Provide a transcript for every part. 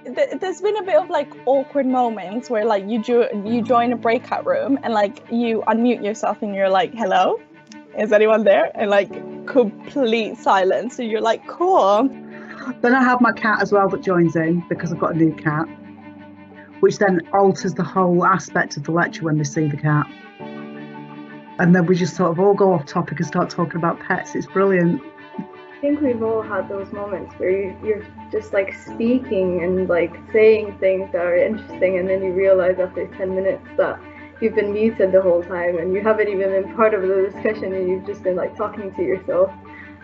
there's been a bit of like awkward moments where like you join a breakout room and like you unmute yourself and you're like, hello, is anyone there? And like complete silence. So you're like, cool. Then I have my cat as well that joins in because I've got a new cat, which then alters the whole aspect of the lecture when they see the cat. And then we just sort of all go off topic and start talking about pets. It's brilliant. I think we've all had those moments where you're just like speaking and like saying things that are interesting, and then you realize after 10 minutes that you've been muted the whole time and you haven't even been part of the discussion, and you've just been like talking to yourself.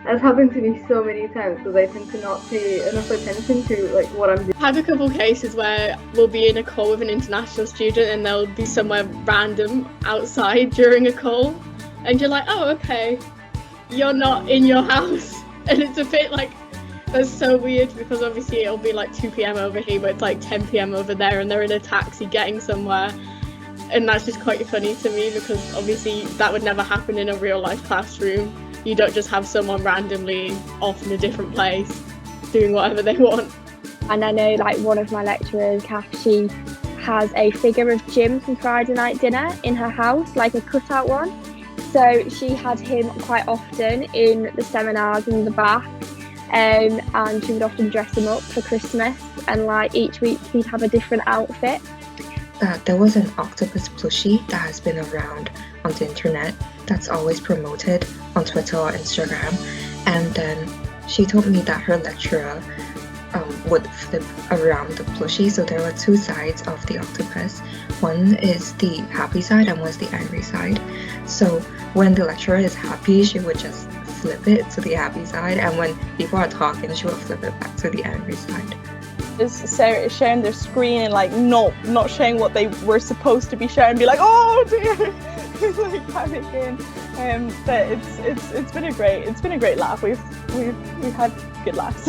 That's happened to me so many times because I tend to not pay enough attention to like what I'm doing. I've had a couple of cases where we'll be in a call with an international student and they'll be somewhere random outside during a call, and you're like, oh, okay, you're not in your house. And it's a bit like, that's so weird because obviously it'll be like 2 p.m. over here, but it's like 10 p.m. over there, and they're in a taxi getting somewhere. And that's just quite funny to me because obviously that would never happen in a real life classroom. You don't just have someone randomly off in a different place doing whatever they want. And I know like one of my lecturers, Kath, she has a figure of Jim from Friday night dinner in her house, like a cutout one. So she had him quite often in the seminars in the back, and she would often dress him up for Christmas, and like each week he'd have a different outfit. There was an Octopus plushie that has been around on the internet that's always promoted on Twitter or Instagram, and then she told me that her lecturer would flip around the plushie, so there were two sides of the octopus. One is the happy side and one's the angry side. So when the lecturer is happy, she would just flip it to the happy side, and when people are talking, she would flip it back to the angry side. Sarah is sharing their screen and like not showing what they were supposed to be sharing, be like, oh dear, it's like panicking. But it's been a great laugh. We've had good laughs.